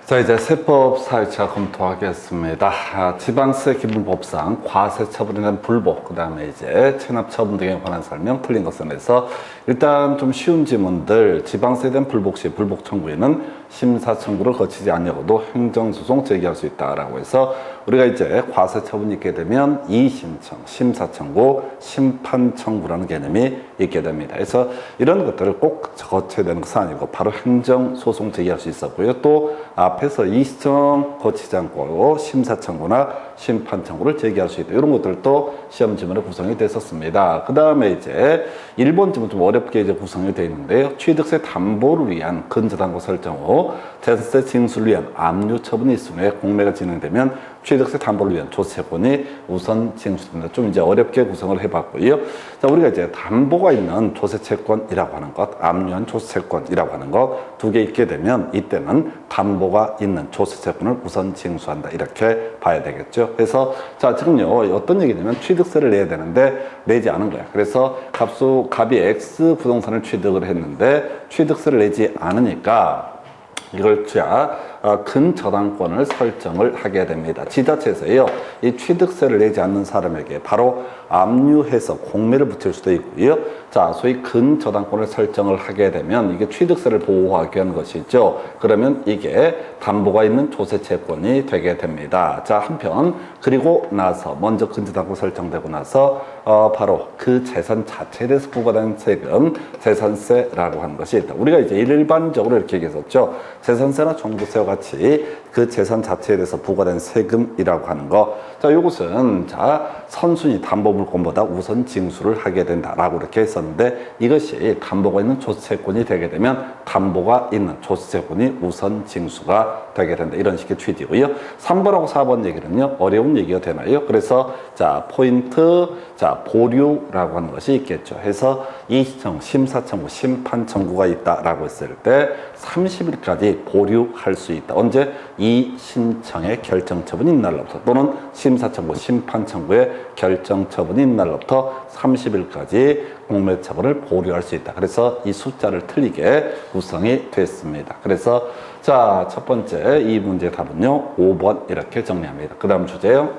자, 이제 세법 사유차 검토하겠습니다. 지방세 기준법상 과세 처분에 대한 불복, 그 다음에 이제 체납 처분 등에 관한 설명, 틀린 것에 대해서 일단 좀 쉬운 지문들, 지방세에 대한 불복 시 불복 청구에는 심사 청구를 거치지 않냐고도 행정소송 제기할 수 있다라고 해서 우리가 이제 과세 처분이 있게 되면 이심청, 심사 청구, 심판 청구라는 개념이 있게 됩니다. 그래서 이런 것들을 꼭 거쳐야 되는 것은 아니고 바로 행정소송 제기할 수 있었고요. 또 앞에서 이시청 거치지 않고 심사 청구나 심판 청구를 제기할 수 있다. 이런 것들도 시험 지문에 구성이 됐었습니다. 그 다음에 이제 1번 지문 좀 어렵게 이제 구성이 되어 있는데요. 취득세 담보를 위한 근저당고 설정 후 재산세 징수를 위한 압류 처분이 있은 후에 공매가 진행되면 취득세 담보를 위한 조세권이 우선 징수됩니다. 좀 이제 어렵게 구성을 해봤고요. 자, 우리가 이제 담보가 있는 조세채권이라고 하는 것, 압류한 조세채권이라고 하는 것 두 개 있게 되면 이때는 담보가 있는 조세채권을 우선 징수한다. 이렇게 봐야 되겠죠. 그래서 자, 지금요 어떤 얘기냐면 취득세를 내야 되는데 내지 않은 거야. 그래서 갑이 X 부동산을 취득을 했는데 취득세를 내지 않으니까 이걸 근저당권을 설정을 하게 됩니다. 지자체에서요, 이 취득세를 내지 않는 사람에게 바로 압류해서 공매를 붙일 수도 있고요. 자, 소위 근저당권을 설정을 하게 되면 이게 취득세를 보호하기 위한 것이죠. 그러면 이게 담보가 있는 조세채권이 되게 됩니다. 자, 한편 그리고 나서 먼저 근저당권 설정되고 나서 바로 그 재산 자체에 대해서 부과된 세금, 재산세라고 하는 것이 있다. 우리가 이제 일반적으로 이렇게 얘기했었죠. 재산세나 종부세와 같이 그 재산 자체에 대해서 부과된 세금이라고 하는 거. 자, 이것은 선순위 담보물권보다 우선 징수를 하게 된다라고 이렇게 했었는데 이것이 담보가 있는 조세채권이 되게 되면 담보가 있는 조세채권이 우선 징수가 되게 된다. 이런 식의 취지고요. 3번하고 4번 얘기는요, 어려운 얘기가 되나요? 그래서 자, 포인트, 자, 보류라고 하는 것이 있겠죠. 해서 이시청, 심사청구, 심판청구가 있다라고 했을 때 30일까지 보류할 수 있다. 언제? 이 신청의 결정처분이 있는 날로부터 또는 심사청구, 심판청구의 결정처분이 있는 날로부터 30일까지 공매처분을 보류할 수 있다. 그래서 이 숫자를 틀리게 구성이 됐습니다. 그래서 자, 첫 번째 이 문제의 답은요 5번 이렇게 정리합니다. 그 다음 주제요.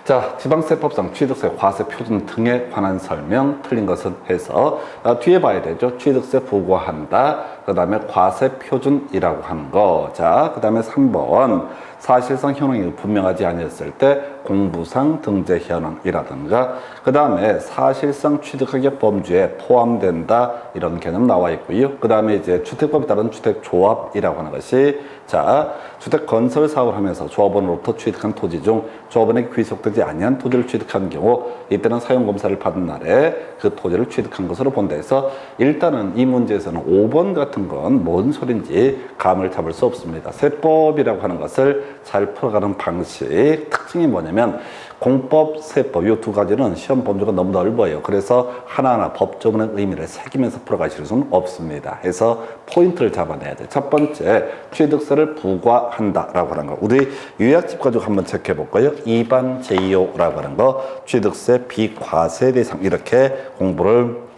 자, 지방세법상 취득세, 과세 표준 등에 관한 설명, 틀린 것은 해서 뒤에 봐야 되죠. 취득세 부과한다. 그 다음에 과세 표준이라고 하는 거. 자, 그 다음에 3번 사실상 현황이 분명하지 아니었을 때 공부상 등재 현황이라든가, 그 다음에 사실상 취득하기 범주에 포함된다, 이런 개념 나와 있고요. 그 다음에 이제 주택법에 따른 주택조합이라고 하는 것이, 자, 주택 건설 사업을 하면서 조합원으로부터 취득한 토지 중 조합원에게 귀속되지 아니한 토지를 취득한 경우 이때는 사용검사를 받은 날에 그 토지를 취득한 것으로 본다 해서 일단은 이 문제에서는 5번 같은 건 뭔 소린지 감을 잡을 수 없습니다. 세법이라고 하는 것을 잘 풀어가는 방식, 특징이 뭐냐면 공법, 세법 이 두 가지는 시험 범주가 너무 넓어요. 그래서 하나하나 법조문의 의미를 새기면서 풀어가실 수는 없습니다. 해서 포인트를 잡아내야 돼요. 첫 번째, 취득세를 부과한다라고 하는 거. 우리 요약집 가지고 한번 체크해 볼까요? 2반 제2호라고 하는 거, 취득세 비과세 대상, 이렇게 공부를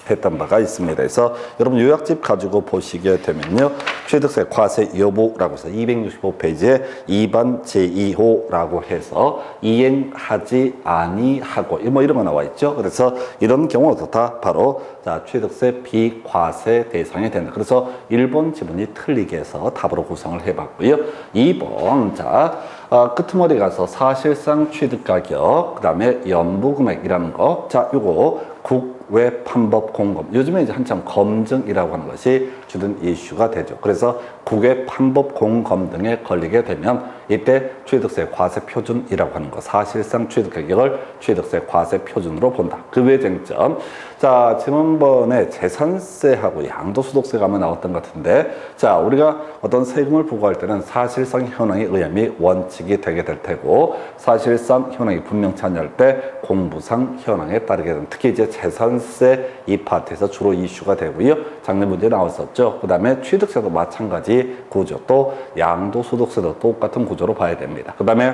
했던 바가 있습니다. 그래서 여러분 요약집 가지고 보시게 되면요, 취득세 과세 여부라고 해서 265페이지에 2반 제2호라고 해서 이행하지 아니하고 뭐 이런 거 나와 있죠. 그래서 이런 경우는 어떻다? 바로 자, 취득세 비과세 대상이 된다. 그래서 1번 지문이 틀리게 해서 답으로 구성을 해봤고요. 2번 자, 끄트머리 가서 사실상 취득가격, 그 다음에 연부금액이라는 거. 자, 요거 국외판법 공검. 요즘에 이제 한참 검증이라고 하는 것이 주된 이슈가 되죠. 그래서 국외판법 공검 등에 걸리게 되면 이때 취득세 과세 표준이라고 하는 거, 사실상 취득 가격을 취득세 과세 표준으로 본다. 그 외 쟁점. 자, 지난번에 재산세하고 양도소득세가 아마 나왔던 것 같은데, 자, 우리가 어떤 세금을 부과할 때는 사실상 현황의 의함이 원칙이 되게 될 테고, 사실상 현황이 분명치 않을 때 공부상 현황에 따르게 되는, 특히 이제 재산세 이 파트에서 주로 이슈가 되고요. 작년 문제 나왔었죠. 그 다음에 취득세도 마찬가지 구조, 또 양도소득세도 똑같은 구조로 봐야 됩니다. 그 다음에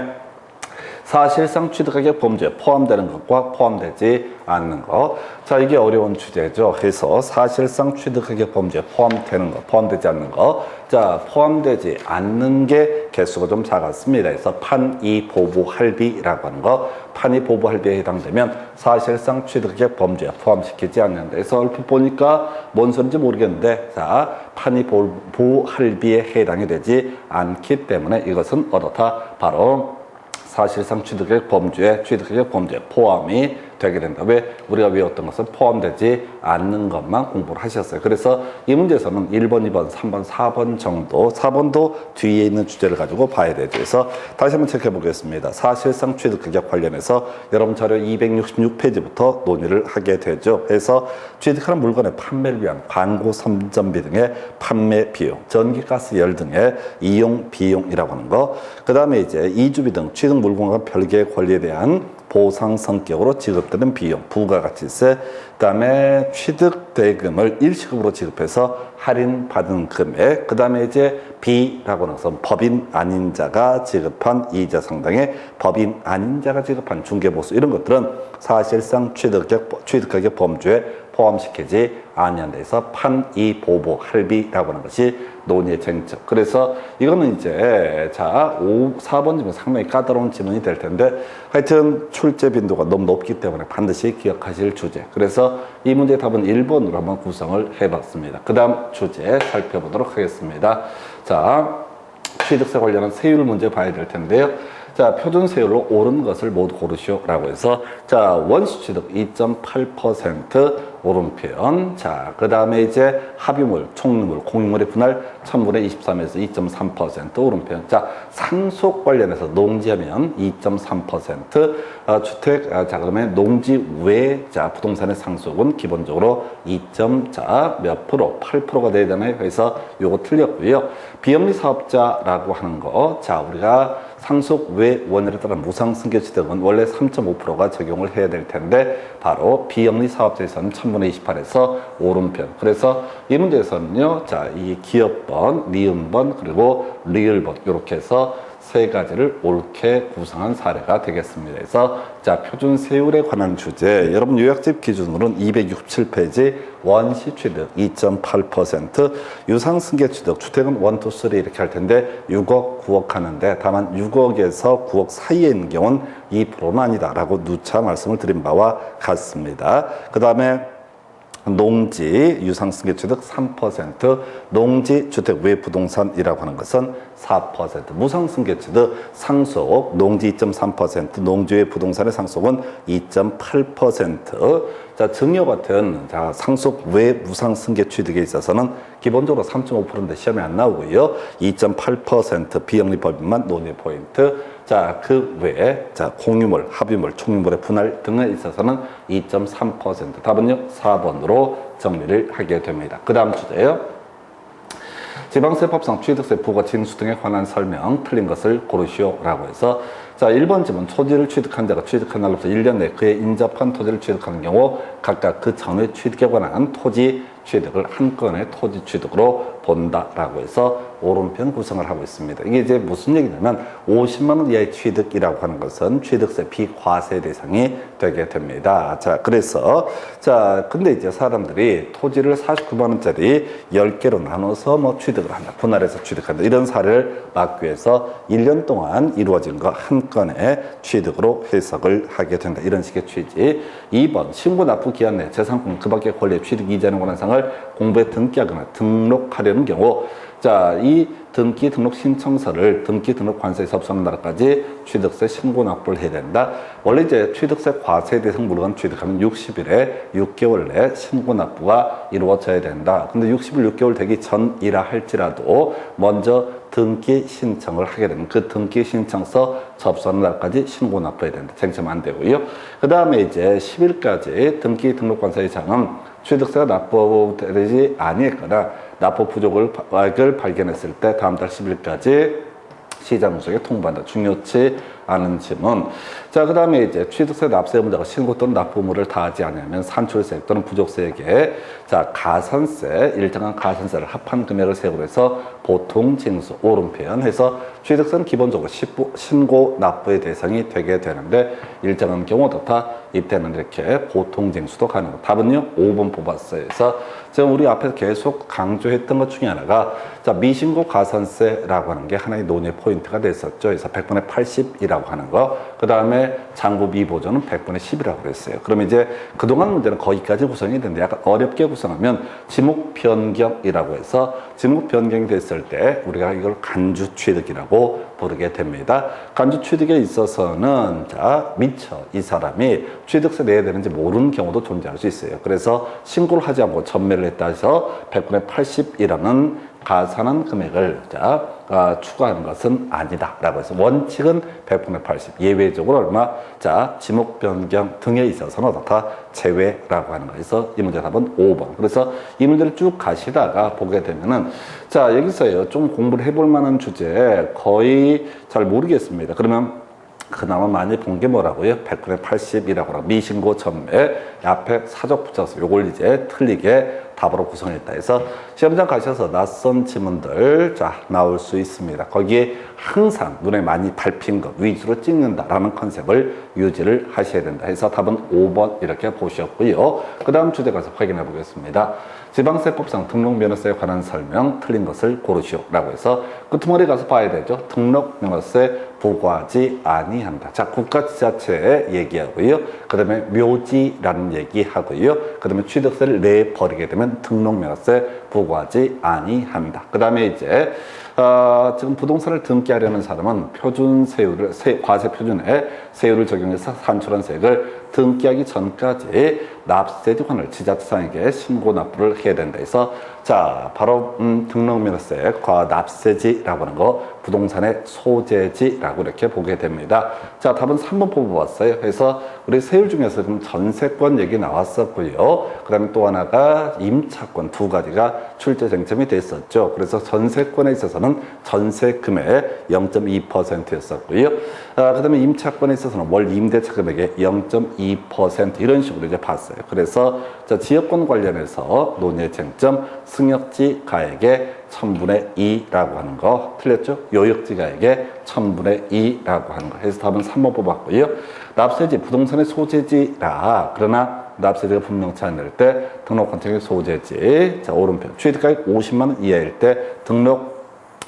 사실상 취득하게 범죄에 포함되는 것과 포함되지 않는 것. 자, 이게 어려운 주제죠. 그래서 사실상 취득하게 범죄에 포함되는 것, 포함되지 않는 것. 자, 포함되지 않는 게 개수가 좀 작았습니다. 그래서 판이 보부 할비라고 하는 거. 판이 보부 할비에 해당되면 사실상 취득하게 범죄에 포함시키지 않는다. 그래서 얼핏 보니까 뭔 소리인지 모르겠는데, 자, 판이 보부 할비에 해당이 되지 않기 때문에 이것은 어떻다? 바로 사실상 취득의 범죄에 포함이 되게 된다. 왜? 우리가 외웠던 것은 포함되지 않는 것만 공부를 하셨어요. 그래서 이 문제에서는 1번, 2번, 3번, 4번 정도, 4번도 뒤에 있는 주제를 가지고 봐야 되죠. 그래서 다시 한번 체크해 보겠습니다. 사실상 취득가격 관련해서 여러분 자료 266페이지부터 논의를 하게 되죠. 그래서 취득하는 물건의 판매를 위한 광고 선전비 등의 판매 비용, 전기가스 열 등의 이용 비용이라고 하는 거, 그 다음에 이제 이주비 등 취득 물건과 별개의 권리에 대한 보상 성격으로 지급되는 비용, 부가가치세, 그다음에 취득 대금을 일시금으로 지급해서 할인받은 금액, 그다음에 이제 B라고 하는 것은 법인 아닌 자가 지급한 이자 상당의 법인 아닌 자가 지급한 중개보수, 이런 것들은 사실상 취득가격 범죄에 포함시키지 아니한다 해서 판이 보보 할비라고 하는 것이 논의의 쟁점. 그래서 이거는 이제 자 4번 질문 상당히 까다로운 질문이 될 텐데, 하여튼 출제 빈도가 너무 높기 때문에 반드시 기억하실 주제. 그래서 이 문제의 답은 1번으로 한번 구성을 해봤습니다. 그 다음 주제 살펴보도록 하겠습니다. 자, 취득세 관련한 세율 문제 봐야 될 텐데요. 자, 표준 세율로 옳은 것을 모두 고르시오라고 해서, 자, 원시 취득 2.8% 옳은 표현. 자, 그 다음에 이제 합유물, 총유물, 공유물의 분할 1000분의 23에서 2.3% 옳은 표현. 자, 상속 관련해서 농지하면 2.3%, 주택, 자, 그러면 농지 외, 자, 부동산의 상속은 기본적으로 2몇 프로, 8%가 돼야 되나요? 그래서 요거 틀렸고요. 비영리 사업자라고 하는 거, 자, 우리가 상속 외 원율에 따른 무상승계취득은 원래 3.5%가 적용을 해야 될 텐데, 바로 비영리 사업자에서는 1000분의 28에서 옳은 편. 그래서 이 문제에서는요, 자, 이 기업번, 니은번, 그리고 리을번, 이렇게 해서 세 가지를 옳게 구성한 사례가 되겠습니다. 그래서 자, 표준 세율에 관한 주제, 여러분 요약집 기준으로는 267페이지 원시 취득 2.8%, 유상 승계 취득, 주택은 1, 2, 3 이렇게 할 텐데 6억, 9억 하는데, 다만 6억에서 9억 사이에 있는 경우는 2%는 아니다라고 누차 말씀을 드린 바와 같습니다. 그 다음에 농지 유상승계 취득 3%, 농지 주택 외 부동산이라고 하는 것은 4%, 무상승계 취득 상속 농지 2.3%, 농지 외 부동산의 상속은 2.8%. 자, 증여 같은 자, 상속 외 무상승계 취득에 있어서는 기본적으로 3.5%인데 시험에 안 나오고요. 2.8% 비영리 법인만 논의 포인트. 자, 그 외에 자, 공유물, 합유물, 총유물의 분할 등에 있어서는 2.3%. 답은요, 4번으로 정리를 하게 됩니다. 그 다음 주제요. 지방세법상 취득세, 부과, 징수 등에 관한 설명, 틀린 것을 고르시오라고 해서, 자, 1번 질문, 토지를 취득한 자가 취득한 날로부터 1년 내에 그에 인접한 토지를 취득하는 경우 각각 그 전후의 취득에 관한 토지 취득을 한 건의 토지 취득으로 본다라고 해서 오른편 구성을 하고 있습니다. 이게 이제 무슨 얘기냐면 50만 원 이하의 취득이라고 하는 것은 취득세 비과세 대상이 되게 됩니다. 자, 그래서 자, 근데 이제 사람들이 토지를 49만 원짜리 10개로 나눠서 뭐 취득을 한다, 분할해서 취득한다, 이런 사례를 막기 위해서 1년 동안 이루어진 거 한 건의 취득으로 해석을 하게 된다, 이런 식의 취지. 2번 신고 납부 기한 내 재산권 그 밖의 권리의 취득 이전에 관한 사항을 공부에 등기하거나 등록하려는 경우, 자, 이 등기 등록 신청서를 등기 등록 관세에 접수하는 날까지 취득세 신고 납부를 해야 된다. 원래 이제 취득세 과세 대상 물건 취득하면 60일에 6개월 내 신고 납부가 이루어져야 된다. 근데 60일 6개월 되기 전이라 할지라도 먼저 등기 신청을 하게 되면 그 등기 신청서 접수하는 날까지 신고 납부해야 된다. 쟁점 안 되고요. 그 다음에 이제 10일까지 등기 등록 관세의 장은 취득세가 납부되지 아니했거나 납부 부족을 발견했을 때 다음 달 10일까지 시장 구석에 통보한다. 중요치 않은 지문. 자, 그 다음에 이제 취득세 납세 의무자가 신고 또는 납부 의무를 다하지 않으면 산출세액 또는 부족세액에 자, 가산세, 일정한 가산세를 합한 금액을 세고로 해서 보통 징수, 옳은 표현 해서 취득세는 기본적으로 신고 납부의 대상이 되게 되는데 일정한 경우 어떻다? 이때는 이렇게 보통 징수도 가능하고 답은요 5번 뽑았어요. 그래서 지금 우리 앞에서 계속 강조했던 것 중에 하나가 자, 미신고 가산세라고 하는 게 하나의 논의 포인트가 됐었죠. 그래서 100분의 80이라고 하는 거. 그 다음에 장부 미보조는 100분의 10이라고 그랬어요. 그러면 이제 그동안 문제는 거기까지 구성이 되는데 약간 어렵게 구성하면 지목 변경이라고 해서 지목 변경이 됐을 때 우리가 이걸 간주 취득이라고 부르게 됩니다. 간주 취득에 있어서는 자, 미처 이 사람이 취득세 내야 되는지 모르는 경우도 존재할 수 있어요. 그래서 신고를 하지 않고 전매를 했다 해서 100분의 80이라는 가산한 금액을 추가하는 것은 아니다라고 해서 원칙은 100분의 80, 예외적으로 얼마? 자, 지목 변경 등에 있어서는 어떻다? 제외라고 하는 거에서 이 문제 답은 5번. 그래서 이 문제를 쭉 가시다가 보게 되면은 자, 여기서요 좀 공부를 해볼 만한 주제 거의 잘 모르겠습니다. 그러면 그나마 많이 본 게 뭐라고요? 100분의 80이라고 하고 미신고 전매 앞에 사적 붙여서 요걸 이제 틀리게 답으로 구성했다 해서 시험장 가셔서 낯선 지문들 자 나올 수 있습니다. 거기에 항상 눈에 많이 밟힌 것 위주로 찍는다라는 컨셉을 유지를 하셔야 된다 해서 답은 5번 이렇게 보셨고요. 그 다음 주제 가서 확인해 보겠습니다. 지방세법상 등록면허세에 관한 설명 틀린 것을 고르시오라고 해서 끄트머리 가서 봐야 되죠. 등록면허세 부과하지 아니한다. 자, 국가지자체 얘기하고요. 그 다음에 묘지라는 얘기하고요. 그 다음에 취득세를 내버리게 되면 등록면허세 부과하지 아니한다. 그 다음에 이제 지금 부동산을 등기하려는 사람은 표준세율을 과세 표준에 세율을 적용해서 산출한 세액을 등기하기 전까지 납세지관을 지자체장에게 신고 납부를 해야 된다 해서 자 바로 등록면허세 과납세지라고 하는 거 부동산의 소재지라고 이렇게 보게 됩니다. 자 답은 3번 뽑아봤어요. 그래서 우리 세율 중에서 좀 전세권 얘기 나왔었고요. 그 다음에 또 하나가 임차권 두 가지가 출제 쟁점이 됐었죠. 그래서 전세권에 있어서는 전세금의 0.2%였었고요. 그 다음에 임차권에 있어서는 월 임대차 금액의 0.2% 이런 식으로 이제 봤어요. 그래서 자, 지역권 관련해서 논의의 쟁점 승역지 가액의 1000분의 2라고 하는 거 틀렸죠? 요역지 가액의 1000분의 2라고 하는 거 해서 답은 3번 뽑았고요. 납세지 부동산의 소재지라 그러나 납세지가 분명치 않을 때 등록 권태의 소재지 자 오른편 취득가액 50만 원 이하일 때 등록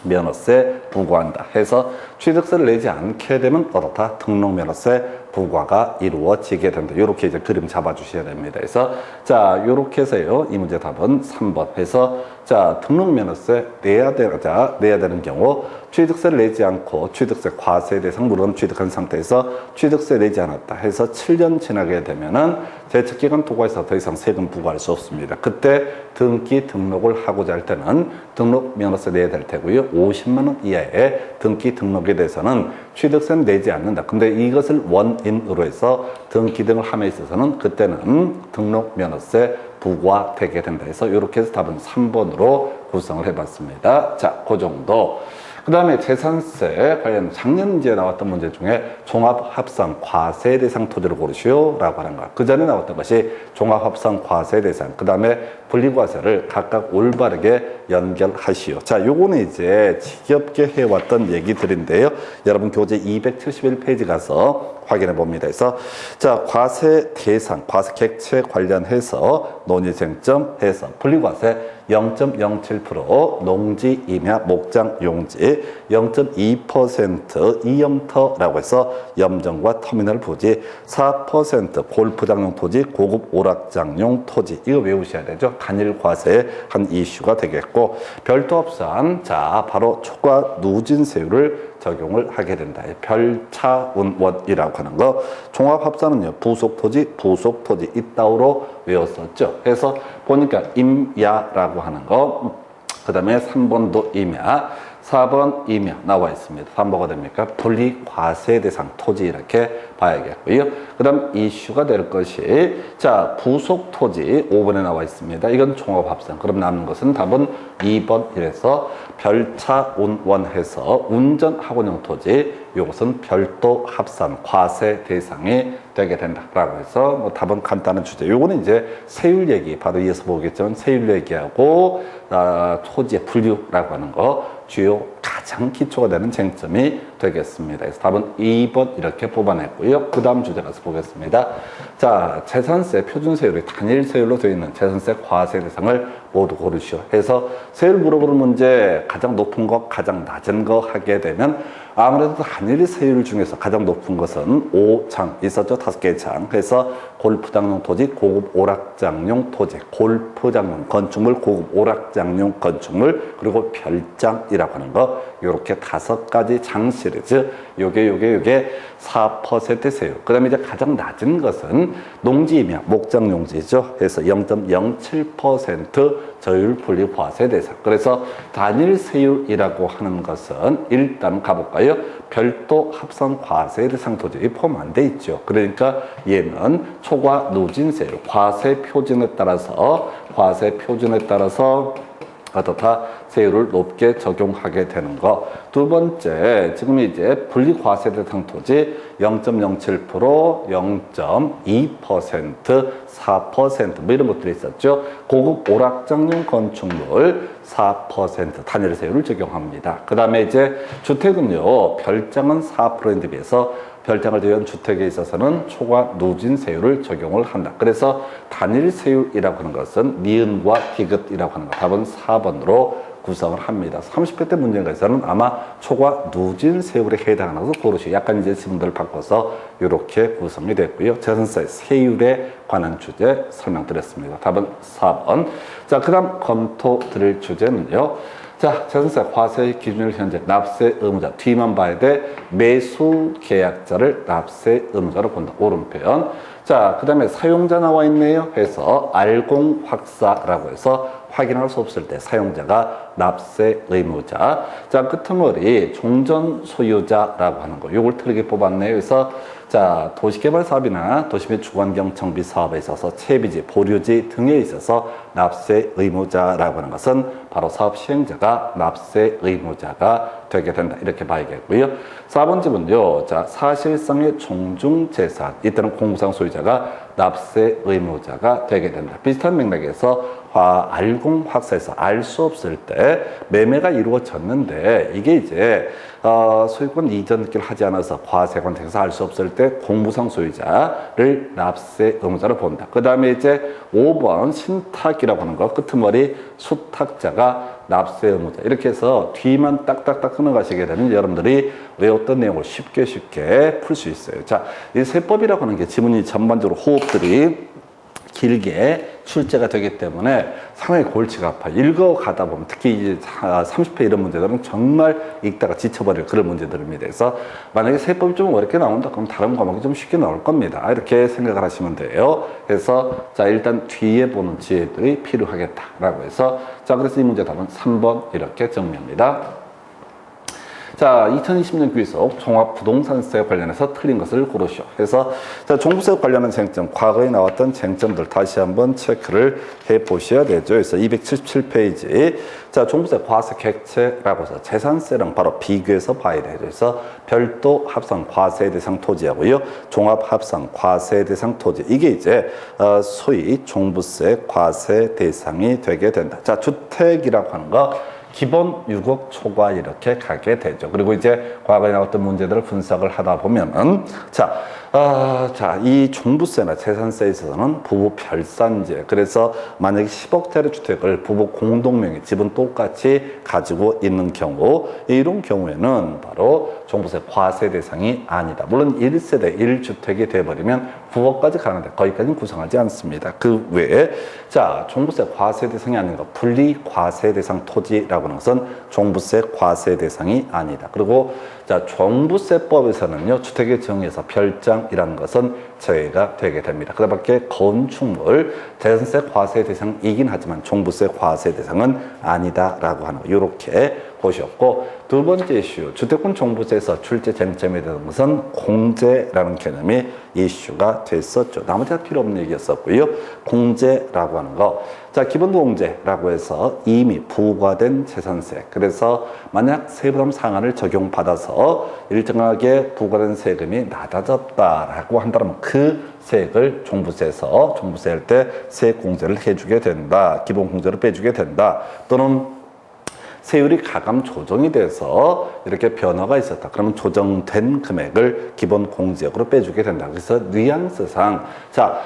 면허세 부과한다 해서 취득세를 내지 않게 되면 어떻다? 등록면허세 부과가 이루어지게 된다. 이렇게 이제 그림 잡아주셔야 됩니다. 그래서 자 이렇게 해서요 이 문제 답은 3번 해서 자 등록면허세 내야 되는 경우 취득세를 내지 않고 취득세 과세 대상 무르금 취득한 상태에서 취득세 내지 않았다 해서 7년 지나게 되면은 제척기간 도과해서 더 이상 세금 부과할 수 없습니다. 그때 등기 등록을 하고자 할 때는 등록면허세 내야 될 테고요. 50만 원 이하의 등기 등록에 대해서는 취득세는 내지 않는다. 근데 이것을 원인으로 해서 등기 등을 함에 있어서는 그때는 등록면허세 부과되게 된다 해서 이렇게 해서 답은 3번으로 구성을 해봤습니다. 자, 그 정도. 그 다음에 재산세 관련 작년 이제 나왔던 문제 중에 종합합산 과세 대상 토지를 고르시오 라고 하는 거. 그 전에 나왔던 것이 종합합산 과세 대상, 그 다음에 분리과세를 각각 올바르게 연결하시오. 자, 요거는 이제 지겹게 해왔던 얘기들인데요. 여러분 교재 271페이지 가서 확인해 봅니다. 그래서 자 과세 대상, 과세 객체 관련해서 논의 쟁점 해서 분리과세 0.07%, 농지, 임야, 목장, 용지 0.2% 이영터라고 해서 염정과 터미널 부지 4% 골프장용 토지, 고급 오락장용 토지 이거 외우셔야 되죠. 단일 과세의 한 이슈가 되겠고 별도 합산 자 바로 초과 누진세율을 적용을 하게 된다. 별차운원이라고 하는 거. 종합합산은요. 부속토지 이따오로 외웠었죠. 그래서 보니까 임야라고 하는 거. 그 다음에 3번도 임야. 4번 이며 나와 있습니다. 다음 뭐가 됩니까? 분리 과세 대상 토지 이렇게 봐야겠고요. 그 다음 이슈가 될 것이 자 부속 토지 5번에 나와 있습니다. 이건 종합합산. 그럼 남는 것은 답은 2번 이래서 별차 운원해서 운전학원용 토지 이것은 별도 합산 과세 대상이 되게 된다라고 해서 뭐 답은 간단한 주제. 요거는 이제 세율 얘기 바로 이어서 보겠지만 세율 얘기하고 토지의 분류라고 하는 거 주요 가장 기초가 되는 쟁점이 되겠습니다. 그래서 답은 2번 이렇게 뽑아냈고요. 그 다음 주제 가서 보겠습니다. 자, 재산세 표준세율이 단일 세율로 되어 있는 재산세 과세 대상을 모두 고르시오 해서 세율 물어보는 문제 가장 높은 거 가장 낮은 거 하게 되면 아무래도 단일 세율 중에서 가장 높은 것은 5장 있었죠. 5개의 장. 그래서 골프장용 토지, 고급 오락장용 토지, 골프장용 건축물, 고급 오락장용 건축물, 그리고 별장이라고 하는 거 요렇게 5가지 장 시리즈 요게 4% 세율. 그 다음에 이제 가장 낮은 것은 농지이며 목장용지죠. 그래서 0.07% 저율 분리 과세 대상. 그래서 단일 세율이라고 하는 것은 일단 가볼까요? 별도 합산 과세 대상 토지에 포함 안 돼 있죠. 그러니까 얘는 초과 누진 세율, 과세 표준에 따라서 어떻다 세율을 높게 적용하게 되는 거. 두 번째, 지금 이제 분리 과세 대상 토지 0.07%, 0.2%, 4% 뭐 이런 것들이 있었죠. 고급 오락장용 건축물 4% 단일 세율을 적용합니다. 그 다음에 이제 주택은요, 별장은 4%인데 비해서 별장을 제외한 주택에 있어서는 초과 누진 세율을 적용을 한다. 그래서 단일 세율이라고 하는 것은 니은과 디귿이라고 하는 것. 답은 4번으로 구성을 합니다. 30회 때 문제에서는 아마 초과 누진 세율에 해당하는 것을 고르시오. 약간 이제 지문들을 바꿔서 이렇게 구성이 됐고요. 재산세 세율에 관한 주제 설명드렸습니다. 답은 4번. 자, 그 다음 검토 드릴 주제는요. 자, 재산세 과세 기준을 현재 납세 의무자 뒤만 봐야 돼. 매수 계약자를 납세 의무자로 본다. 옳은 표현. 자, 그 다음에 사용자 나와 있네요. 해서 알공 확사라고 해서 확인할 수 없을 때 사용자가 납세 의무자. 자, 끄트머리 종전 소유자라고 하는 거. 요걸 틀리게 뽑았네요. 그래서 자, 도시개발 사업이나 도시및 주거환경 정비 사업에 있어서 채비지, 보류지 등에 있어서 납세 의무자라고 하는 것은 바로 사업 시행자가 납세 의무자가 되게 된다. 이렇게 봐야겠고요. 4번집은요. 자, 사실상의 종중재산. 이때는 공상 소유자가 납세 의무자가 되게 된다. 비슷한 맥락에서 알공 확사에서 알 수 없을 때 매매가 이루어졌는데 이게 이제 소유권 이전을 하지 않아서 과세관청에서 알 수 없을 때 공무상 소유자를 납세 의무자로 본다. 그 다음에 이제 5번 신탁이라고 하는 거 끄트머리 수탁자가 납세 의무자. 이렇게 해서 뒤만 딱딱딱 끊어가시게 되면 여러분들이 외웠던 내용을 쉽게 풀 수 있어요. 자, 이 세법이라고 하는 게 지문이 전반적으로 호흡들이 길게 출제가 되기 때문에 상당히 골치가 아파요. 읽어가다 보면 특히 이제 30회 이런 문제들은 정말 읽다가 지쳐버릴 그런 문제들입니다. 그래서 만약에 세법이 좀 어렵게 나온다 그럼 다른 과목이 좀 쉽게 나올 겁니다. 이렇게 생각을 하시면 돼요. 그래서 자, 일단 뒤에 보는 지혜들이 필요하겠다라고 해서 자, 그래서 이 문제 답은 3번 이렇게 정리합니다. 자, 2020년 귀속 종합부동산세 관련해서 틀린 것을 고르시오. 그래서 자, 종부세 관련한 쟁점, 과거에 나왔던 쟁점들 다시 한번 체크를 해 보셔야 되죠. 그래서 277페이지. 자, 종부세 과세 객체라고 해서 재산세랑 바로 비교해서 봐야 되죠. 그래서 별도 합산 과세 대상 토지하고요. 종합 합산 과세 대상 토지. 이게 이제 소위 종부세 과세 대상이 되게 된다. 자, 주택이라고 하는 거 기본 6억 초과 이렇게 가게 되죠. 그리고 이제 과거에 나왔던 문제들을 분석을 하다 보면은 이 종부세나 재산세에 있어서는 부부 별산제. 그래서 만약에 10억짜리 주택을 부부 공동명의 집은 똑같이 가지고 있는 경우 이런 경우에는 바로 종부세 과세 대상이 아니다. 물론 1세대 1주택이 돼버리면 9억까지 가는데 거기까지는 구성하지 않습니다. 그 외에 자, 종부세 과세 대상이 아닌 것 분리 과세 대상 토지라고 하는 것은 종부세 과세 대상이 아니다. 그리고 자, 종부세법에서는요, 주택의 정의에서 별장이라는 것은 제외가 되게 됩니다. 그 밖에 건축물, 재산세 과세 대상이긴 하지만 종부세 과세 대상은 아니다라고 하는 거, 이렇게 보셨고, 두 번째 이슈, 주택권 종부세에서 출제 쟁점이 되는 것은 공제라는 개념이 이슈가 됐었죠. 나머지 다 필요 없는 얘기였었고요. 공제라고 하는 거, 자, 기본공제라고 해서 이미 부과된 재산세, 그래서 만약 세부담 상한을 적용받아서 일정하게 부과된 세금이 낮아졌다라고 한다면 그 세액을 종부세에서 종부세할 때 세액공제를 해주게 된다, 기본공제를 빼주게 된다, 또는 세율이 가감 조정이 돼서 이렇게 변화가 있었다. 그러면 조정된 금액을 기본 공제역으로 빼주게 된다. 그래서 뉘앙스상, 자,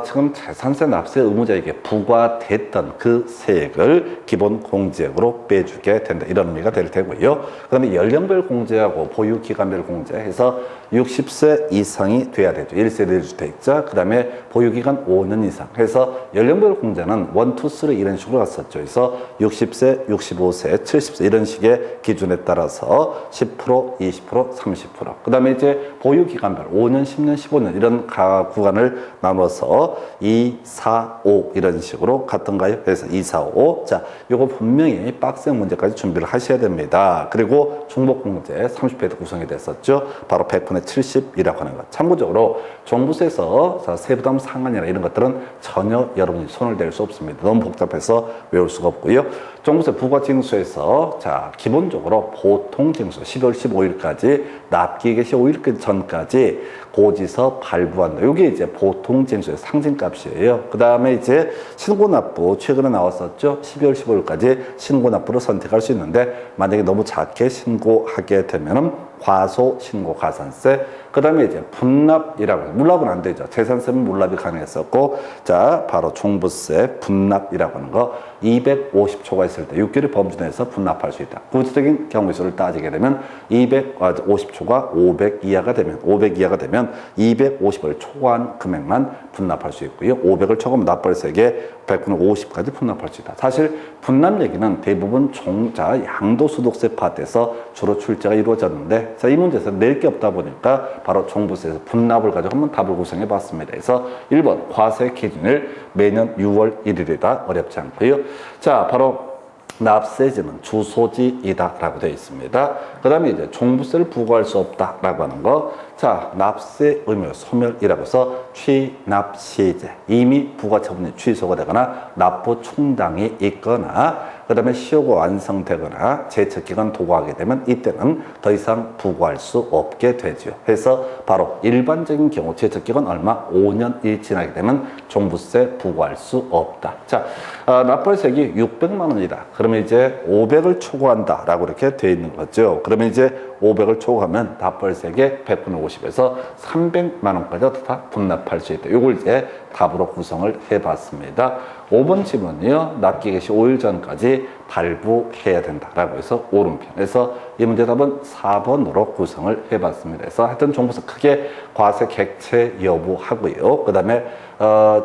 지금 재산세 납세 의무자에게 부과됐던 그 세액을 기본 공제역으로 빼주게 된다. 이런 의미가 될 테고요. 그 다음에 연령별 공제하고 보유기간별 공제 해서 60세 이상이 돼야 되죠. 1세대 주택자, 그 다음에 보유기간 5년 이상 해서 연령별 공제는 1, 2, 3 이런 식으로 갔었죠. 그래서 60세, 65세, 70세 이런 식의 기준에 따라서 10%, 20%, 30%. 그 다음에 이제 보유기간별 5년, 10년, 15년 이런 구간을 나눠서 2, 4, 5 이런 식으로 갔던가요? 그래서 2, 4, 5. 자, 요거 분명히 빡센 문제까지 준비를 하셔야 됩니다. 그리고 중복공제 30회도 구성이 됐었죠. 바로 100분의 70이라고 하는 것. 참고적으로 종부세에서 세부담 상한이나 이런 것들은 전혀 여러분이 손을 댈 수 없습니다. 너무 복잡해서 외울 수가 없고요. 종부세 부과징수에서 자, 기본적으로 보통징수 12월 15일까지 납기 개시 5일 전까지 고지서 발부한다. 이게 이제 보통징수의 상징값이에요. 그 다음에 이제 신고납부 최근에 나왔었죠. 12월 15일까지 신고납부를 선택할 수 있는데 만약에 너무 작게 신고하게 되면은 과소 신고 가산세, 그 다음에 이제 분납이라고, 물납은 안 되죠. 재산세는 물납이 가능했었고, 자, 바로 종부세 분납이라고 하는 거 250초가 있을 때 6개월의 범주 내에서 분납할 수 있다. 구체적인 경우 수를 따지게 되면 250초가 500 이하가 되면 250을 초과한 금액만 분납할 수 있고요. 500을 초과하면 납부세액에 100분의 50까지 분납할 수 있다. 사실 분납 얘기는 대부분 양도소득세 파트에서 주로 출제가 이루어졌는데, 자, 이 문제에서 낼 게 없다 보니까 바로 종부세에서 분납을 가지고 한번 답을 구성해 봤습니다. 그래서 1번 과세 기준일 매년 6월 1일이다. 어렵지 않고요. 자, 바로 납세지는 주소지이다 라고 되어 있습니다. 그 다음에 이제 종부세를 부과할 수 없다 라고 하는 거, 자, 납세 의무 소멸이라고 해서 취납시제, 이미 부과 처분이 취소가 되거나 납부 충당이 있거나 그 다음에 시효가 완성되거나 제척기간 도과하게 되면 이때는 더 이상 부과할 수 없게 되죠. 그래서 바로 일반적인 경우 제척기간 얼마? 5년이 지나게 되면 종부세 부과할 수 없다. 자, 납부세액이 600만 원이다. 그러면 이제 500을 초과한다 라고 이렇게 되어 있는 거죠. 그러면 이제 500을 초과하면 납부세액의 100분의 50에서 300만 원까지 다 분납할 수 있다. 이걸 이제 답으로 구성을 해봤습니다. 5번 질문은요, 납기 개시 5일 전까지 발부해야 된다라고 해서 오른편. 그래서 이 문제 답은 4번으로 구성을 해봤습니다. 그래서 하여튼 종부세 크게 과세 객체 여부하고요. 그 다음에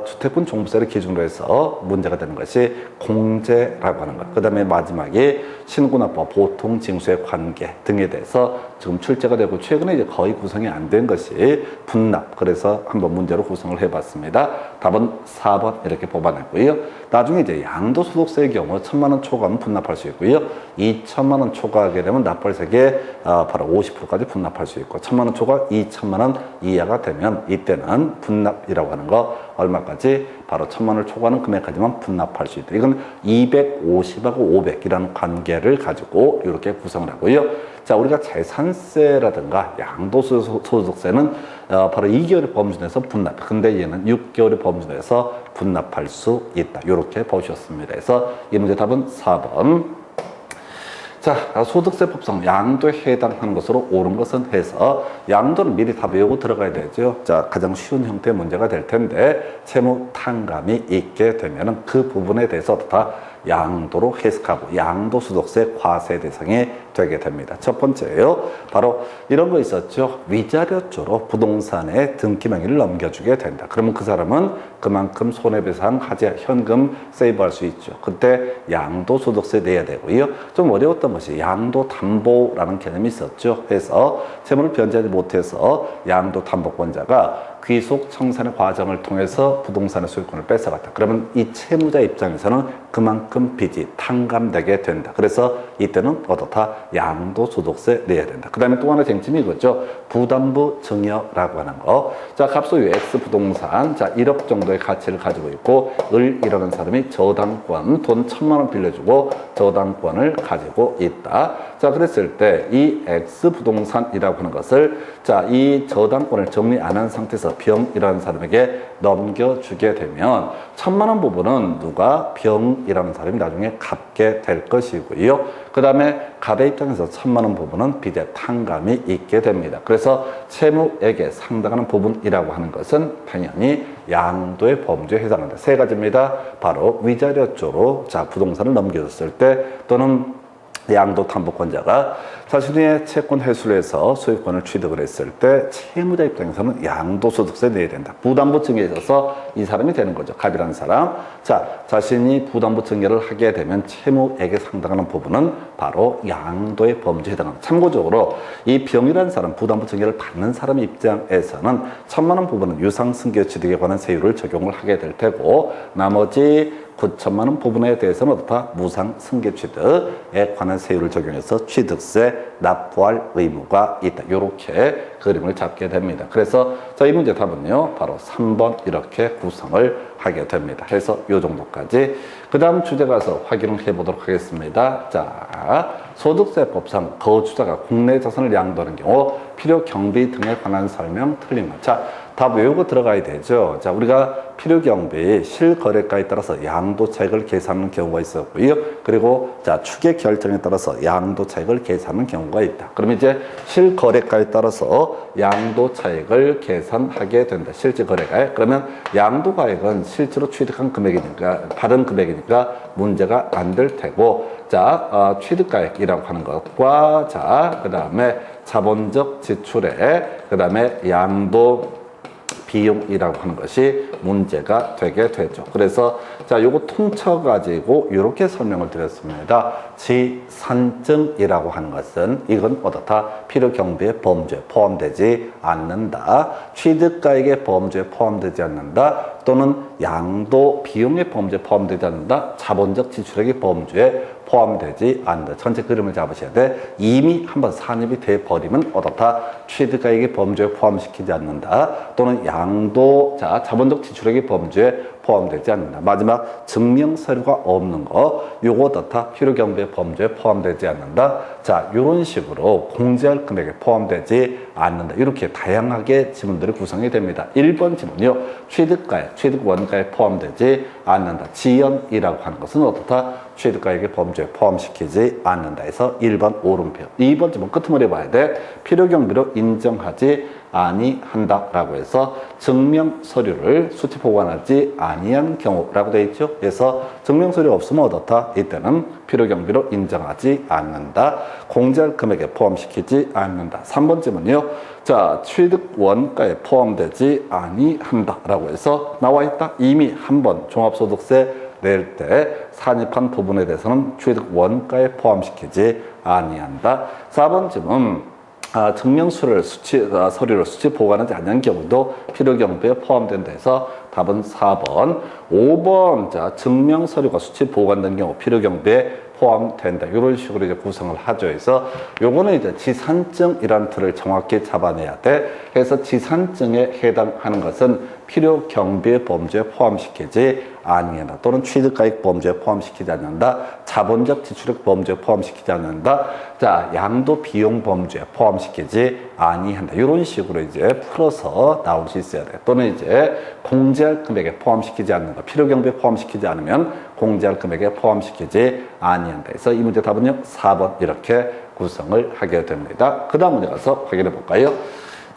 주택권 종부세를 기준으로 해서 문제가 되는 것이 공제라고 하는 것. 그 다음에 마지막에 신고납부와 보통징수의 관계 등에 대해서 지금 출제가 되고 최근에 이제 거의 구성이 안 된 것이 분납. 그래서 한번 문제로 구성을 해봤습니다. 답은 4번 이렇게 뽑아냈고요. 나중에 이제 양도소득세의 경우 1,000만 원 초과하면 분납할 수 있고요. 2,000만 원 초과하게 되면 납부세액의 바로 50%까지 분납할 수 있고, 1,000만 원 초과 2,000만 원 이하가 되면 이때는 분납이라고 하는 거 얼마까지? 바로 1,000만 원을 초과하는 금액까지만 분납할 수 있다. 이건 250하고 500이라는 관계를 가지고 이렇게 구성을 하고요. 자, 우리가 재산세라든가 양도소득세는 바로 2개월의 범주 내에서 분납. 근데 얘는 6개월의 범주 내에서 분납할 수 있다. 이렇게 보셨습니다. 그래서 이 문제 답은 4번. 자, 소득세 법상 양도에 해당하는 것으로 옳은 것은 해서 양도는 미리 다 외우고 들어가야 되죠. 자, 가장 쉬운 형태의 문제가 될 텐데 채무 탕감이 있게 되면은 그 부분에 대해서 다 양도로 해석하고 양도소득세 과세 대상이 되게 됩니다. 첫 번째예요. 바로 이런 거 있었죠. 위자료조로 부동산의 등기 명의를 넘겨주게 된다. 그러면 그 사람은 그만큼 손해배상 하지 현금 세이브할 수 있죠. 그때 양도소득세 내야 되고요. 좀 어려웠던 것이 양도담보라는 개념이 있었죠. 그래서 채무를 변제하지 못해서 양도담보권자가 귀속 청산의 과정을 통해서 부동산의 소유권을 뺏어갔다. 그러면 이 채무자 입장에서는 그만큼 빚이 탕감되게 된다. 그래서 이때는 어떻다? 양도소득세 내야 된다. 그 다음에 또 하나 쟁점이 이거죠. 부담부 증여라고 하는 거. 자, 갑소유 X부동산. 자, 1억 정도의 가치를 가지고 있고, 을이라는 사람이 저당권, 돈 1,000만 원 빌려주고 저당권을 가지고 있다. 자, 그랬을 때 이 X부동산이라고 하는 것을 자, 이 저당권을 정리 안 한 상태에서 병이라는 사람에게 넘겨주게 되면 1,000만 원 부분은 누가 병이라는 사람이 나중에 갚게 될 것이고요. 그 다음에 갑의 입장에서 1,000만 원 부분은 빚의 탕감이 있게 됩니다. 그래서 채무액에 상당하는 부분이라고 하는 것은 당연히 양도의 범주에 해당한다. 세 가지입니다. 바로 위자료조로 자 부동산을 넘겨줬을 때 또는 양도담보권자가 자신의 채권 회수를 해서 소유권을 취득을 했을 때 채무자 입장에서는 양도소득세 내야 된다. 부담부 증여에 있어서 이 사람이 되는 거죠. 갑이라는 사람. 자, 자신이 부담부 증여를 하게 되면 채무액에 상당하는 부분은 바로 양도의 범주에 해당합니다. 참고적으로 이 병이라는 사람, 부담부 증여를 받는 사람 입장에서는 1,000만 원 부분은 유상승계 취득에 관한 세율을 적용을 하게 될 테고 나머지 9천만 원 부분에 대해서는 어떻다? 무상 승계 취득에 관한 세율을 적용해서 취득세 납부할 의무가 있다. 이렇게 그림을 잡게 됩니다. 그래서 자, 이 문제 답은요. 바로 3번 이렇게 구성을 하게 됩니다. 그래서 이 정도까지. 그 다음 주제 가서 확인을 해보도록 하겠습니다. 자, 소득세법상 거주자가 국내 자산을 양도하는 경우 필요 경비 등에 관한 설명 틀린 것. 자, 다 외우고 들어가야 되죠. 자, 우리가 필요 경비 실거래가에 따라서 양도 차익을 계산하는 경우가 있었고요. 그리고 자, 추계 결정에 따라서 양도 차익을 계산하는 경우가 있다. 그러면 이제 실거래가에 따라서 양도 차익을 계산하게 된다. 실제 거래가에. 그러면 양도 가액은 실제로 취득한 금액이니까 받은 금액이니까 문제가 안 될 테고 자, 취득가액이라고 하는 것과 자, 그 다음에 자본적 지출에 그 다음에 양도 비용이라고 하는 것이 문제가 되게 되죠. 그래서 자, 요거 통쳐 가지고 이렇게 설명을 드렸습니다. 지산증이라고 하는 것은 이건 어떻다? 필요 경비의 범주에 포함되지 않는다. 취득가액의 범주에 포함되지 않는다. 또는 양도 비용의 범주에 포함되지 않는다. 자본적 지출액의 범주에 포함되지 않는다. 전체 그림을 잡으셔야 돼. 이미 한번 산입이 돼버리면 어떻다? 취득가액의 범주에 포함시키지 않는다. 또는 양도, 자, 자본적 지출액의 범주에 포함되지 않는다. 마지막 증명서류가 없는 거, 요거 어떻다? 필요경비의 범주에 포함되지 않는다. 자, 요런 식으로 공제할 금액에 포함되지 않는다. 이렇게 다양하게 지문들이 구성이 됩니다. 1번 지문요. 취득가액, 취득원가에 포함되지 않는다. 지연이라고 하는 것은 어떻다? 취득가액의 범주에 포함시키지 않는다. 해서 1번 오름표. 2번 지문 끄트머리 봐야 돼. 필요경비로 인정하지 아니한다라고 해서 증명 서류를 수치 보관하지 아니한 경우라고 되어 있죠. 그래서 증명 서류 없으면 어떻다? 이때는 필요 경비로 인정하지 않는다. 공제할 금액에 포함시키지 않는다. 3번쯤은요. 자, 취득 원가에 포함되지 아니한다라고 해서 나와 있다. 이미 한번 종합소득세 낼 때 산입한 부분에 대해서는 취득 원가에 포함시키지 아니한다. 4번쯤은 증명서류를 서류를 수치 보관하지 않는 경우도 필요경비에 포함된다 해서 답은 4번. 5번, 자, 증명서류가 수치 보관된 경우 필요경비에 포함된다. 이런 식으로 이제 구성을 하죠. 그래서 요거는 이제 지산증이라는 틀을 정확히 잡아내야 돼. 그래서 지산증에 해당하는 것은 필요 경비의 범주에 포함시키지 아니한다. 또는 취득가액 범주에 포함시키지 않는다. 자본적 지출액 범주에 포함시키지 않는다. 자, 양도 비용 범주에 포함시키지 아니한다. 이런 식으로 이제 풀어서 나올 수 있어야 돼. 또는 이제 공제할 금액에 포함시키지 않는다. 필요 경비에 포함시키지 않으면 공제할 금액에 포함시키지 아니한다. 그래서 이 문제 답은요, 4번 이렇게 구성을 하게 됩니다. 그 다음 문제 가서 확인해 볼까요?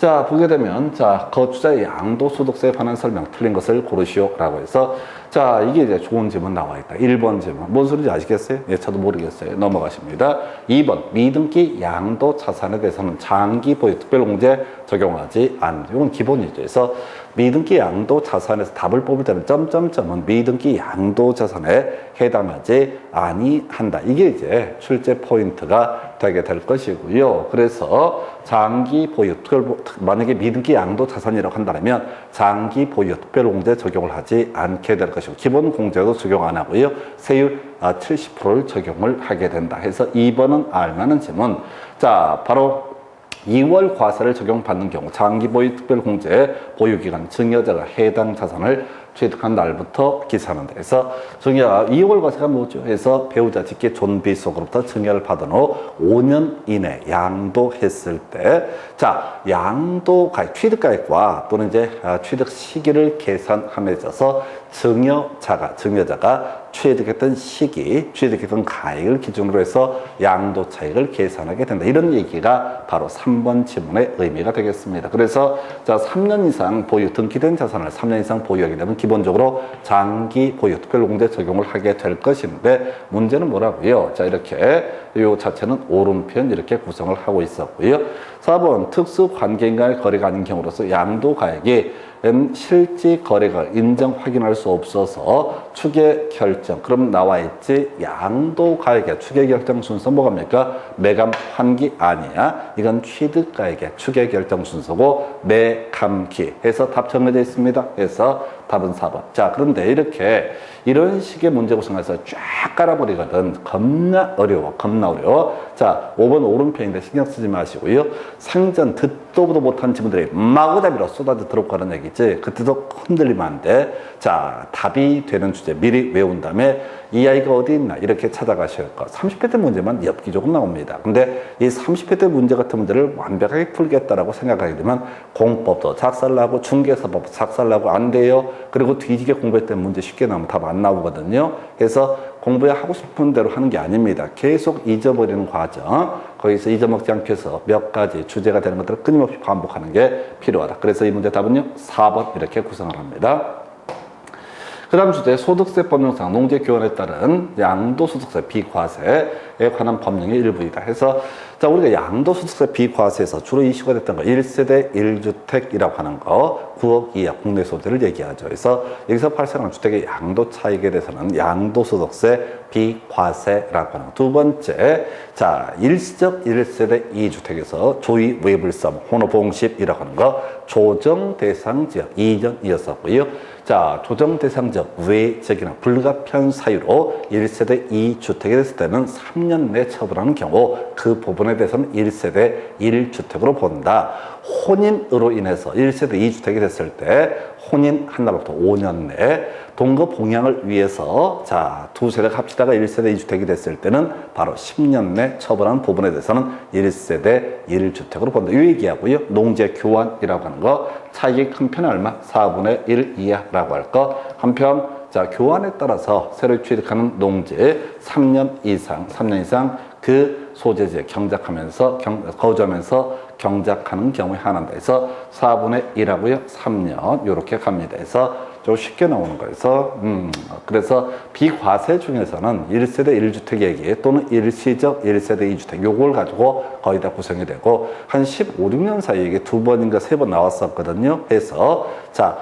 자, 보게 되면, 자, 거주자의 양도소득세에 관한 설명 틀린 것을 고르시오라고 해서, 자, 이게 이제 좋은 질문 나와 있다. 1번 질문. 뭔 소리인지 아시겠어요? 예, 저도 모르겠어요. 넘어가십니다. 2번, 미등기 양도 자산에 대해서는 장기 보유 특별공제 적용하지 않는다. 이건 기본이죠. 그래서 미등기 양도 자산에서 답을 뽑을 때는 점점점은 미등기 양도 자산에 해당하지 아니한다. 이게 이제 출제 포인트가 되게 될 것이고요. 그래서 장기 보유 만약에 미등기 양도 자산이라고 한다면 장기 보유 특별공제 적용을 하지 않게 될 것이고 기본 공제도 적용 안 하고요. 세율 70%를 적용을 하게 된다. 해서 2번은 알만한 질문. 자, 바로 2월 과세를 적용받는 경우 장기 보유 특별공제 보유기간 증여자가 해당 자산을 취득한 날부터 기산한다. 그래서 증여 2월 과세가 뭐죠? 해서 배우자 직계 존비 속으로부터 증여를 받은 후 5년 이내 양도했을 때, 자, 양도가액, 취득가액과 또는 이제 취득 시기를 계산함에 있어서 증여자가 취득했던 시기, 취득했던 가액을 기준으로 해서 양도 차익을 계산하게 된다. 이런 얘기가 바로 3번 지문의 의미가 되겠습니다. 그래서 자, 3년 이상 보유, 등기된 자산을 3년 이상 보유하게 되면 기본적으로 장기 보유 특별공제 적용을 하게 될 것인데 문제는 뭐라고요? 자, 이렇게 이 자체는 오른편 이렇게 구성을 하고 있었고요. 4번 특수관계인과의 거래가 아닌 경우로서 양도가액이 실제 거래가 인정 확인할 수 없어서 추계 결정. 그럼 나와 있지 양도가액의 추계 결정 순서 뭐갑니까? 매감 환기 아니야. 이건 취득가액의 추계 결정 순서고 매감기 해서 답 정해져 있습니다. 그래서 답은 4번. 자, 그런데 이렇게 이런 식의 문제 구성해서 쫙 깔아버리거든. 겁나 어려워. 자, 5번 오른편인데 신경 쓰지 마시고요. 상전 듣도 보도 못한 지문들이 마구잡이로 쏟아져 들어올 거라는 얘기지. 그때도 흔들리면 안 돼. 자, 답이 되는 주제 미리 외운 다음에 이 아이가 어디 있나 이렇게 찾아가셔야 할 거. 30회 때 문제만 엽기적으로 나옵니다. 근데 이 30회 때 문제 같은 문제를 완벽하게 풀겠다라고 생각하게 되면 공법도 작살나고 중개사법 작살나고 안 돼요. 그리고 뒤지게 공부했던 문제 쉽게 나오면 답 안 나오거든요. 그래서 공부하고 싶은 대로 하는 게 아닙니다. 계속 잊어버리는 과정, 거기서 잊어먹지 않기 위해서 몇 가지 주제가 되는 것들을 끊임없이 반복하는 게 필요하다. 그래서 이 문제 답은요 4번 이렇게 구성을 합니다. 그 다음 주제 소득세 법령상 농지 교환에 따른 양도소득세 비과세에 관한 법령의 일부이다 해서 자, 우리가 양도소득세 비과세에서 주로 이슈가 됐던 거 1세대 1주택이라고 하는 거 9억 이하 국내 소재를 얘기하죠. 그래서 여기서 발생하는 주택의 양도 차익에 대해서는 양도소득세 비과세라고 하는 거. 두 번째, 자, 일시적 1세대 2주택에서 조위 외불섬 혼호봉십이라고 하는 거 조정 대상 지역 이전이었었고요. 자, 조정 대상 지역 외적이나 불가피한 사유로 1세대 2주택이 됐을 때는 3년 내 처분하는 경우 그 부분에 대해서는 1세대 1주택으로 본다. 혼인으로 인해서 1세대 2주택이 됐을 때 혼인한 날부터 5년 내 동거 봉양을 위해서 자, 두 세대가 합치다가 1세대 2주택이 됐을 때는 바로 10년 내 처분한 부분에 대해서는 1세대 1주택으로 본다. 이 얘기하고요. 농지 교환이라고 하는 거 차익이 큰 편은 얼마? 4분의 1 이하라고 할 거. 한편 자, 교환에 따라서 새로 취득하는 농지 3년 이상 그 소재지에 경작하면서 거주하면서 경작하는 경우에 한한다 해서 4분의 1하고요. 3년 이렇게 갑니다. 해서 좀 쉽게 나오는 거여서 그래서 비과세 중에서는 1세대 1주택 얘기 또는 일시적 1세대 2주택 요걸 가지고 거의 다 구성이 되고 한 15, 16년 사이에 이게 2번인가 3번 나왔었거든요. 해서 자,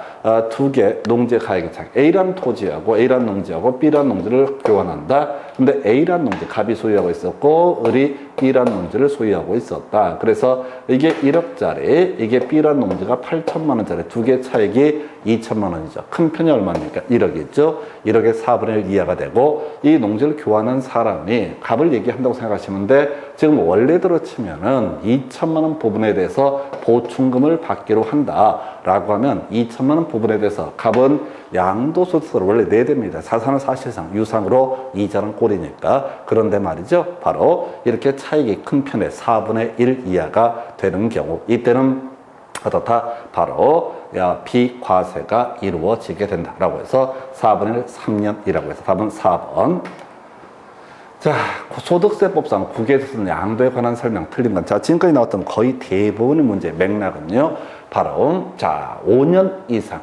두 개 농지 가액의 차이 A라는 토지하고 A라는 농지하고 B라는 농지를 교환한다. 근데 A라는 농지 갑이 소유하고 있었고 을이 B라는 농지를 소유하고 있었다. 그래서 이게 1억짜리 이게 B라는 농지가 8천만 원짜리 두 개 차익이 2천만 원이죠. 큰 편이 얼마입니까? 1억이죠. 1억의 4분의 1 이하가 되고 이 농지를 교환한 사람이 값을 얘기한다고 생각하시면 돼. 지금 원래대로 치면은 2천만 원 부분에 대해서 보충금을 받기로 한다라고 하면 2천만 원 부분에 대해서 값은 양도소득세를 원래 내야 됩니다. 자산은 사실상 유상으로 이자는 꼴이니까. 그런데 말이죠. 바로 이렇게 차익이 큰 편의 4분의 1 이하가 되는 경우 이때는 어떻다? 바로 비과세가 이루어지게 된다라고 해서 4분의 1 3년이라고 해서 답은 4번. 자, 소득세법상 국외자산 양도에 관한 설명 틀린 건, 자, 지금까지 나왔던 거의 대부분의 문제 맥락은요, 바로, 자, 5년 이상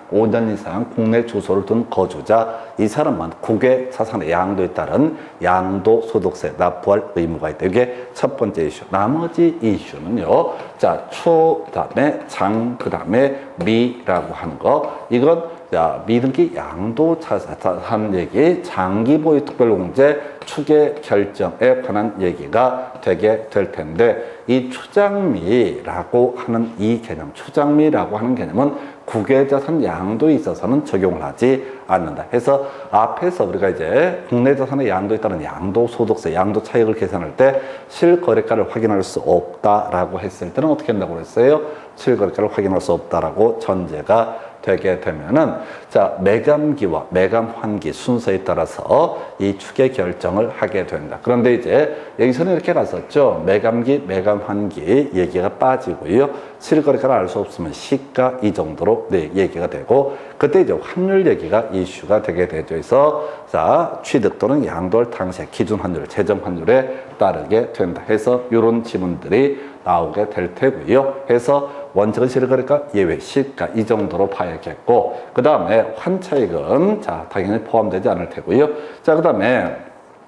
국내 주소를 둔 거주자, 이 사람은 국외 자산의 양도에 따른 양도소득세 납부할 의무가 있다. 이게 첫 번째 이슈. 나머지 이슈는요, 자, 그 다음에 장, 그 다음에 미라고 하는 거, 이건 자, 미등기 양도자산 얘기, 장기보유 특별공제 추계 결정에 관한 얘기가 되게 될 텐데, 이 추장미라고 하는 이 개념, 추장미라고 하는 개념은 국외자산 양도에 있어서는 적용을 하지 않는다. 해서 앞에서 우리가 이제 국내 자산의 양도에 따른 양도소득세, 양도차익을 계산할 때 실거래가를 확인할 수 없다라고 했을 때는 어떻게 한다고 그랬어요? 실거래가를 확인할 수 없다라고 전제가 되게 되면은, 자, 매감기와 매감환기 순서에 따라서 이 추계 결정을 하게 된다. 그런데 이제 여기서는 이렇게 갔었죠. 매감기, 매감환기 얘기가 빠지고요. 실거래가를 알 수 없으면 시가, 이 정도로 네, 얘기가 되고, 그때 이제 환율 얘기가 이슈가 되게 되죠. 그래서 자, 취득 또는 양도할 당시의 기준 환율, 재정 환율에 따르게 된다. 해서 이런 지문들이 나오게 될 테고요. 해서 원칙은 실거래가, 예외 시가, 이 정도로 봐야겠고, 그 다음에 환차익은 자, 당연히 포함되지 않을 테고요. 자, 그 다음에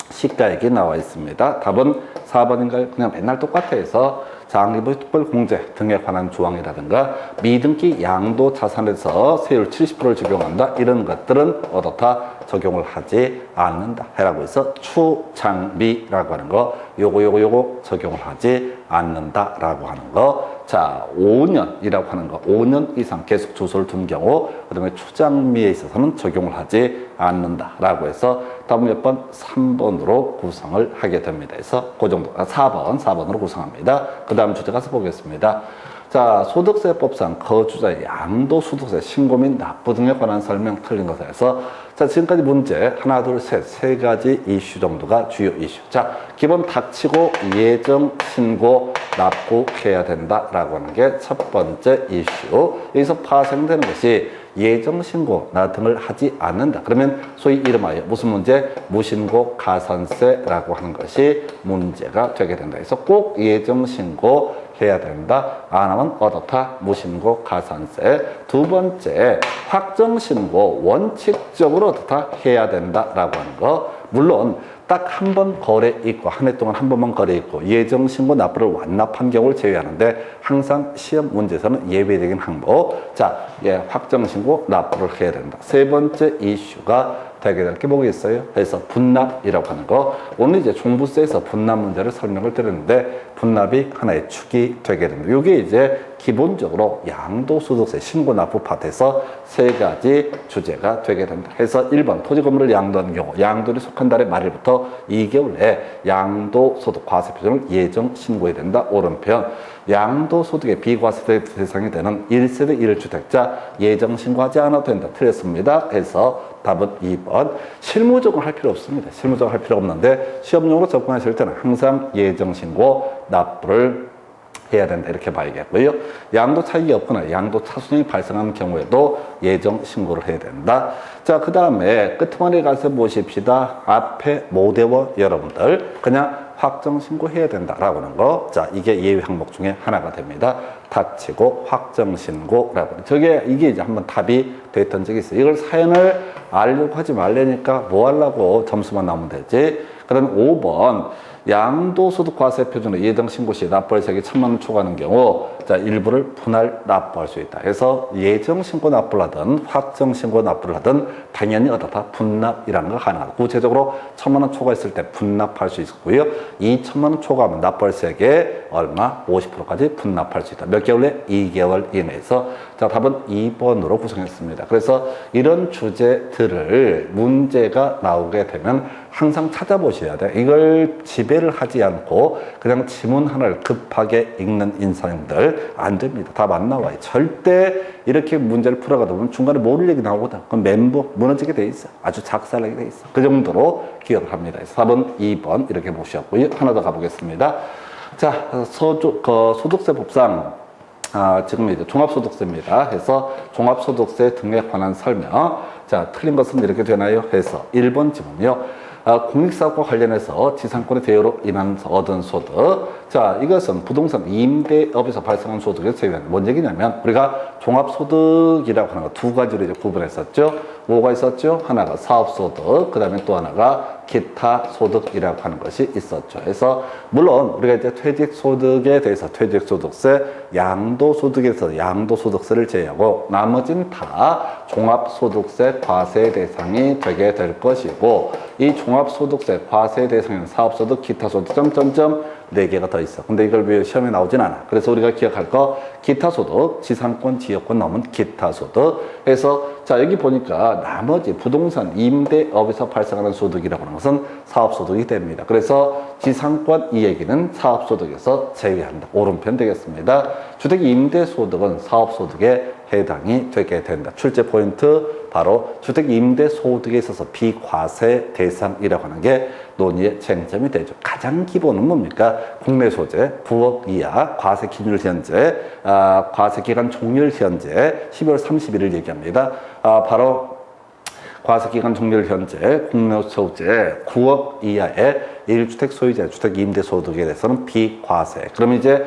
시가액이 나와 있습니다. 답은 4번인가요? 그냥 맨날 똑같아 해서 장기보유 특별공제 등에 관한 조항이라든가 미등기 양도자산에서 세율 70%를 적용한다, 이런 것들은 어떻다? 적용을 하지 않는다 해라고 해서 추장미라고 하는 거, 요거 적용을 하지 않는다라고 하는 거. 자, 5년이라고 하는 거, 5년 이상 계속 주소를 둔 경우, 그 다음에 추장미에 있어서는 적용을 하지 않는다라고 해서 답은 몇 번? 3번으로 구성을 하게 됩니다. 그래서 그 정도, 4번으로 구성합니다. 그 다음 주제 가서 보겠습니다. 자, 소득세법상 거주자의 양도소득세 신고 및 납부 등에 관한 설명 틀린 것에서, 자, 지금까지 문제 하나, 둘, 셋, 세 가지 이슈 정도가 주요 이슈. 자, 기본 닥치고 예정 신고 납부해야 된다라고 하는 게 첫 번째 이슈. 여기서 파생되는 것이 예정 신고 나 등을 하지 않는다. 그러면 소위 이름하여 무슨 문제? 무신고 가산세라고 하는 것이 문제가 되게 된다. 그래서 꼭 예정 신고 해야 된다. 안 하면 어떻다? 무신고 가산세. 두 번째, 확정신고 원칙적으로 어떻다? 해야 된다라고 하는 거. 물론 딱 한 번 거래 있고, 한 해 동안 한 번만 거래 있고, 예정신고 납부를 완납한 경우를 제외하는데, 항상 시험 문제에서는 예외적인 항목. 자, 예, 확정신고 납부를 해야 된다. 세 번째 이슈가 되게 될 게 뭐겠어요? 그래서 분납이라고 하는 거. 오늘 이제 종부세에서 분납 문제를 설명을 드렸는데, 분납이 하나의 축이 되게 됩니다. 이게 이제 기본적으로 양도소득세 신고 납부 파트에서 세 가지 주제가 되게 된다. 해서 1번 토지 건물을 양도하는 경우, 양도에 속한 달의 말일부터 2개월 내에 양도소득 과세 표준을 예정 신고해야 된다. 오른편. 양도소득의 비과세 대상이 되는 1세대 1주택자 예정 신고하지 않아도 된다. 틀렸습니다. 해서 답은 2번. 실무적으로 할 필요 없습니다. 실무적으로 할 필요 없는데 시험용으로 접근하실 때는 항상 예정 신고 납부를 해야 된다, 이렇게 봐야겠고요. 양도 차익이 없거나 양도 차순이 발생하는 경우에도 예정 신고를 해야 된다. 자, 그 다음에 끝머리 가서 보십시다. 앞에 못 외워 여러분들 그냥 확정 신고해야 된다라고 하는 거. 자, 이게 예외 항목 중에 하나가 됩니다. 닥치고 확정 신고라고. 이게 이제 한번 답이 됐던 적이 있어요. 이걸 사연을 알려고 하지 말라니까 뭐 하려고 점수만 나오면 되지. 그럼 5번. 양도소득 과세 표준으로 예정 신고 시 납부할 세액이 1,000만 원 초과하는 경우, 자, 일부를 분할 납부할 수 있다. 그래서 예정 신고 납부를 하든 확정 신고 납부를 하든 당연히 어떻다? 분납이라는 거 가능하다. 구체적으로 1,000만 원 초과했을 때 분납할 수 있고요. 2,000만 원 초과하면 납부할 세액의 얼마? 50%까지 분납할 수 있다. 몇 개월 내? 2개월 이내에서. 자, 답은 2번으로 구성했습니다. 그래서 이런 주제들을 문제가 나오게 되면 항상 찾아보셔야 돼. 이걸 지배를 하지 않고 그냥 지문 하나를 급하게 읽는 인사님들 안 됩니다. 답 안 나와요. 절대 이렇게 문제를 풀어가다 보면 중간에 모를 얘기 나오거든. 그럼 멘붕 무너지게 돼 있어. 아주 작살나게 돼 있어. 그 정도로 기억을 합니다. 4번, 2번 이렇게 보셨고요. 하나 더 가보겠습니다. 자, 소득세 법상 지금 이제 종합소득세입니다. 해서 종합소득세 등에 관한 설명. 자, 틀린 것은 이렇게 되나요? 해서 1번 지문이요. 공익사업과 관련해서 지상권의 대여로 인한 얻은 소득. 자, 이것은 부동산 임대업에서 발생한 소득에 제외합니다. 뭔 얘기냐면 우리가 종합소득이라고 하는 거 두 가지로 이제 구분했었죠. 뭐가 있었죠? 하나가 사업소득, 그 다음에 또 하나가 기타 소득이라고 하는 것이 있었죠. 그래서 물론 우리가 이제 퇴직소득에 대해서 퇴직소득세, 양도소득에 대해서 양도소득세를 제외하고 나머지는 다 종합소득세 과세 대상이 되게 될 것이고, 이 종합소득세 과세 대상에는 사업소득, 기타소득 점점점 4개가 더 있어. 근데 이걸 왜 시험에 나오진 않아. 그래서 우리가 기억할 거 기타소득, 지상권, 지역권 넘은 기타소득. 그래서 자, 여기 보니까 나머지 부동산 임대업에서 발생하는 소득이라고 하는 것은 사업소득이 됩니다. 그래서 지상권 이 얘기는 사업소득에서 제외한다. 오른편 되겠습니다. 주택 임대소득은 사업소득에 해당이 되게 된다. 출제 포인트 바로 주택 임대소득에 있어서 비과세 대상이라고 하는 게 논의의 쟁점이 되죠. 가장 기본은 뭡니까? 국내 소재 9억 이하, 과세 기준일 현재, 과세 기간 종료일 현재 12월 31일 얘기합니다. 바로 과세기간 종료일 현재 국내 소재 9억 이하의 1주택 소유자 주택 임대소득에 대해서는 비과세. 그럼 이제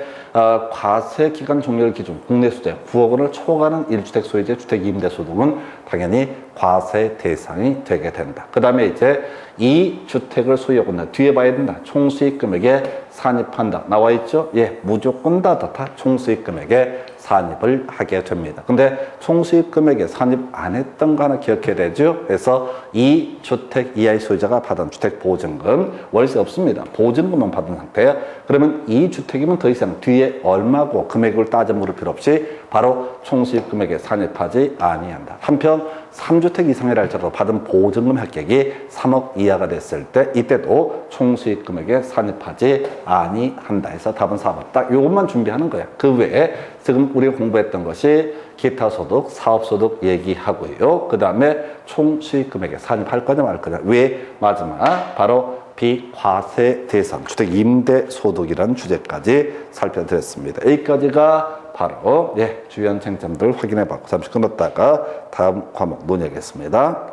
과세기간 종료일 기준 국내 소재 9억 원을 초과하는 1주택 소유자 주택 임대소득은 당연히 과세 대상이 되게 된다. 그 다음에 이제 이 주택을 소유하고 나 뒤에 봐야 된다. 총수익 금액에 산입한다. 나와 있죠? 예, 무조건 다 총수익 금액에 산입을 하게 됩니다. 근데 총수익 금액에 산입 안 했던 거 하나 기억해야 되죠? 그래서 이 주택 이하의 소유자가 받은 주택 보증금, 월세 없습니다. 보증금만 받은 상태야. 그러면 이 주택이면 더 이상 뒤에 얼마고 금액을 따져 물을 필요 없이 바로 총수익 금액에 산입하지 아니한다. 한편 3주택 이상이라 할지라도 받은 보증금 혜택이 3억 이하가 됐을 때 이때도 총수익 금액에 산입하지 아니한다 해서 답은 4번. 딱 이것만 준비하는 거야. 그 외에 지금 우리가 공부했던 것이 기타 소득, 사업 소득 얘기하고요. 그 다음에 총수익 금액에 산입할 거냐 말 거냐. 왜 마지막 바로 비과세 대상 주택 임대 소득이라는 주제까지 살펴드렸습니다. 여기까지가 바로 주요한 쟁점들 확인해 봤고 잠시 끊었다가 다음 과목 논의하겠습니다.